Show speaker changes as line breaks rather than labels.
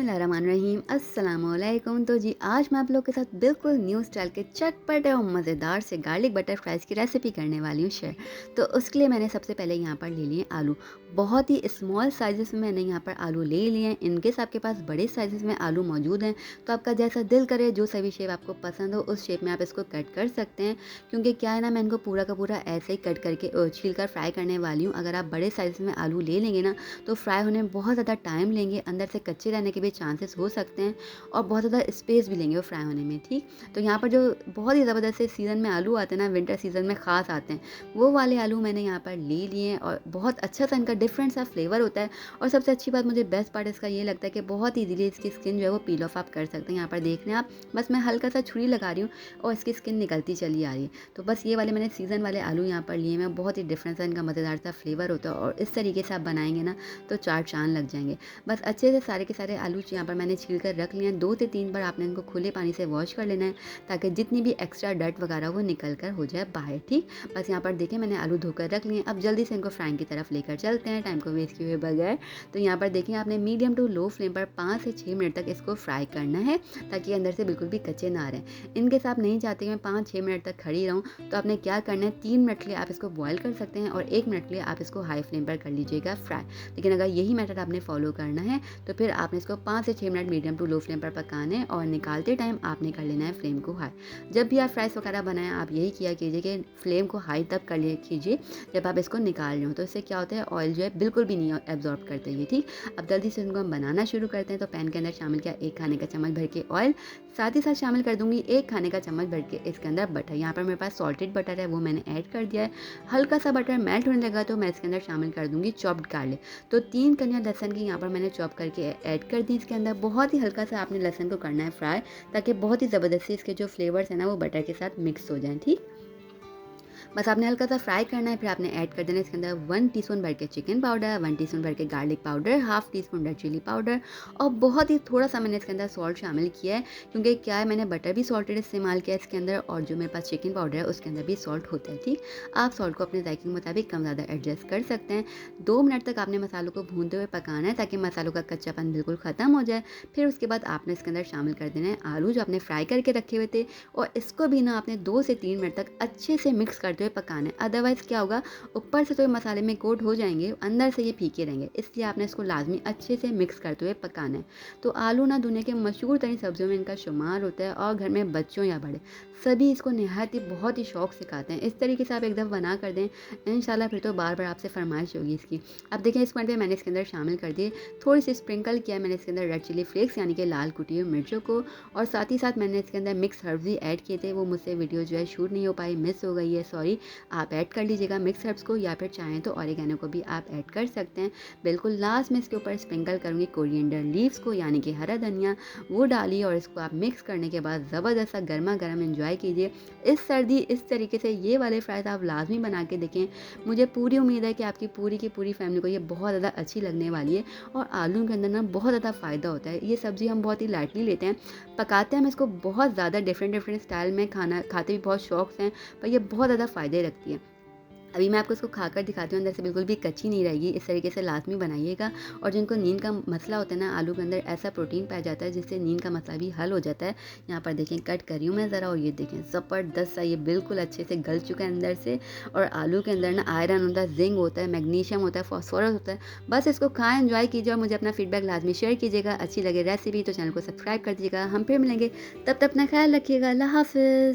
बिस्मिल्लाहिर्रहमानिर्रहीम अस्सलामुअलैकुम। तो जी आज मैं आप लोग के साथ बिल्कुल न्यू स्टाइल के चटपटे और मज़ेदार से गार्लिक बटर फ्राइज़ की रेसिपी करने वाली हूँ शेयर। तो उसके लिए मैंने सबसे पहले यहाँ पर ले लिए आलू। बहुत ही स्मॉल साइज़ेस में मैंने यहाँ पर आलू ले लिए हैं। इनकेस आपके पास बड़े साइज़ेस में आलू मौजूद हैं तो आपका जैसा दिल करे जो सा भी शेप आपको पसंद हो उस शेप में आप इसको कट कर सकते हैं। क्योंकि क्या है ना, मैं इनको पूरा का पूरा ऐसे ही कट करके छील कर फ्राई करने वाली हूँ। अगर आप बड़े साइज़ में आलू ले लेंगे ना तो फ्राई होने में बहुत ज़्यादा टाइम लेंगे, अंदर से कच्चे रहने के भी चांसेस हो सकते हैं और बहुत ज़्यादा स्पेस भी लेंगे वो फ्राई होने में। ठीक, तो यहाँ पर जो बहुत ही ज़बरदस्त से सीज़न में आलू आते हैं ना, विंटर सीज़न में ख़ास आते हैं, वो वाले आलू मैंने यहाँ पर ले लिए हैं और बहुत अच्छा सा इनका डिफरेंट सा फ्लेवर होता है। और सबसे अच्छी बात मुझे बेस्ट पार्ट इसका ये लगता है कि बहुत ईज़िली इसकी स्किन जो है वो पील ऑफ आप कर सकते हैं। यहाँ पर देख रहे हैं आप, बस मैं हल्का सा छुरी लगा रही हूँ और इसकी स्किन निकलती चली आ रही है। तो बस ये वाले मैंने सीज़न वाले आलू यहाँ पर लिए हैं। बहुत ही डिफरेंट सा इनका मज़ेदार सा फ्लेवर होता है और इस तरीके से आप बनाएंगे ना तो चार चाँद लग जाएंगे। बस अच्छे से सारे के सारे आलू यहाँ पर मैंने छील कर रख लिए हैं। 2 से 3 बार आपने इनको खुले पानी से वॉश कर लेना है ताकि जितनी भी एक्स्ट्रा डर्ट वगैरह वो निकल कर हो जाए बाहर। ठीक, बस यहाँ पर देखिए मैंने आलू धोकर रख लिए। अब जल्दी से इनको फ्राइंग की तरफ लेकर चलते हैं टाइम को वेस्ट किए हुए बगैर। तो यहाँ पर देखिए आपने मीडियम टू लो फ्लेम पर 5 से 6 मिनट तक इसको फ्राई करना है ताकि अंदर से बिल्कुल भी कच्चे ना रहें। इनकेस आप नहीं चाहते कि मैं 5-6 मिनट तक खड़ी रहूँ तो आपने क्या करना है, 3 मिनट के लिए आप इसको बॉयल कर सकते हैं और 1 मिनट के लिए आप इसको हाई फ्लेम पर कर लीजिएगा फ्राई। लेकिन अगर यही मेथड आपने फॉलो करना है तो फिर आपने इसको 5 से 6 minute medium to low flame पर पकाना है और निकालते टाइम आपने कर लेना है फ्लेम को हाई। जब भी आप फ्राइज़ वगैरह बनाएं आप यही किया कीजिए कि फ्लेम को हाई तब कर लिया कीजिए जब आप इसको निकाल रहे हो। तो इससे क्या होता है, ऑयल जो है बिल्कुल भी नहीं एब्जॉर्ब करते ये। ठीक, अब जल्दी से इनको हम बनाना शुरू करते हैं। तो पैन के अंदर शामिल किया 1 खाने का चम्मच भर के ऑयल, साथ ही साथ शामिल कर दूंगी 1 खाने का चम्मच भर के इसके अंदर बटर। यहाँ पर मेरे पास सॉल्टेड बटर है वो मैंने ऐड कर दिया है। हल्का सा बटर मेल्ट होने लगा तो मैं इसके अंदर शामिल कर दूंगी चॉप्ड गार्लिक। तो 3 कलियां लहसुन की यहाँ पर मैंने चॉप करके ऐड कर दी इसके अंदर। बहुत ही हल्का सा आपने लहसुन को करना है फ्राई ताकि बहुत ही ज़बरदस्ती इसके जो फ्लेवर्स हैं ना वो बटर के साथ मिक्स हो जाएं। ठीक, बस आपने हल्का सा फ्राई करना है। फिर आपने ऐड कर देना है इसके अंदर 1 टीस्पून भर के चिकन पाउडर, 1 टीस्पून भर के garlic powder, half teaspoon red chilli powder और बहुत ही थोड़ा सा मैंने इसके अंदर सॉल्ट शामिल किया है। क्योंकि क्या है, मैंने बटर भी सॉल्टेड इस्तेमाल किया है इसके अंदर और जो मेरे पास चिकन पाउडर है उसके अंदर भी सॉल्ट होता है। ठीक, आप सॉल्ट को अपने जायके के मुताबिक कम ज़्यादा एडजस्ट कर सकते हैं। 2 मिनट तक आपने मसालों को भूनते हुए पकाना है ताकि मसालों का कच्चापन बिल्कुल ख़त्म हो जाए। फिर उसके बाद आपने इसके अंदर शामिल कर देना है आलू जो आपने फ्राई करके रखे हुए थे और इसको भी ना आपने 2 से 3 मिनट तक अच्छे से मिक्स करते हुए पकाना है। अदरवाइज़ क्या होगा, ऊपर से तो ये मसाले में कोट हो जाएंगे, अंदर से ये फीके रहेंगे। इसलिए आपने इसको लाजमी अच्छे से मिक्स करते हुए पकाना है। तो आलू ना दुनिया के मशहूर तरीन सब्जियों में इनका शुमार होता है और घर में बच्चों या बड़े सभी इसको नहायत ही बहुत ही शौक से खाते हैं। इस तरीके से आप एक दफ़ा बना कर दें इंशाल्लाह, फिर तो बार बार आपसे फरमाइश होगी इसकी। अब देखें इस पॉइंट पे मैंने इसके अंदर शामिल कर दिए, थोड़ी सी स्प्रिंकल किया मैंने इसके अंदर रेड चिली फ्लेक्स यानी कि लाल कुटी हुई मिर्चों को और साथ ही साथ मैंने इसके अंदर मिक्स हर्ब्स भी ऐड किए थे। वो मुझसे वीडियो जो है शूट नहीं हो पाई, मिस हो गई है, सॉरी। आप ऐड कर लीजिएगा मिक्स हर्ब्स को या फिर चाहें तो ऑरिगेनो को भी आप ऐड कर सकते हैं। बिल्कुल लास्ट में इसके ऊपर स्प्रिंकल करूँगी कोरिएंडर लीव्स को यानी कि हरा धनिया, वो डालिए और इसको आप मिक्स करने के बाद ज़बरदस्त सा गर्मा गर्म एंजॉय कीजिए। इस सर्दी इस तरीके से ये वाले फ्राइज़ आप लाजमी बना के देखें। मुझे पूरी उम्मीद है कि आपकी पूरी की पूरी फैमिली को ये बहुत ज़्यादा अच्छी लगने वाली है। और आलू के अंदर ना बहुत ज़्यादा फ़ायदा होता है। ये सब्ज़ी हम बहुत ही लाइटली लेते हैं, पकाते हैं हम इसको बहुत ज़्यादा डिफरेंट डिफरेंट स्टाइल में, खाना खाते भी बहुत शौक से हैं, पर ये बहुत ज़्यादा फ़ायदे रखती है। अभी मैं आपको इसको खाकर दिखाती हूँ, अंदर से बिल्कुल भी कच्ची नहीं रहेगी। इस तरीके से लाज़मी बनाइएगा। और जिनको नींद का मसला होता है ना, आलू के अंदर ऐसा प्रोटीन पाया जाता है जिससे नींद का मसला भी हल हो जाता है। यहाँ पर देखें कट कर रही हूँ मैं ज़रा और ये देखें ज़बरदस्त सा ये बिल्कुल अच्छे से गल चुका है अंदर से। और आलू के अंदर ना आयरन होता है, जिंक होता है, मैग्नीशियम होता है, फॉस्फोरस होता है। बस इसको खाएं, एंजॉय कीजिए और मुझे अपना फीडबैक लाजमी शेयर कीजिएगा। अच्छी लगे रेसिपी तो चैनल को सब्सक्राइब कर दीजिएगा। हम फिर मिलेंगे, तब तक अपना ख्याल रखिएगा। अल्लाह हाफ़िज़।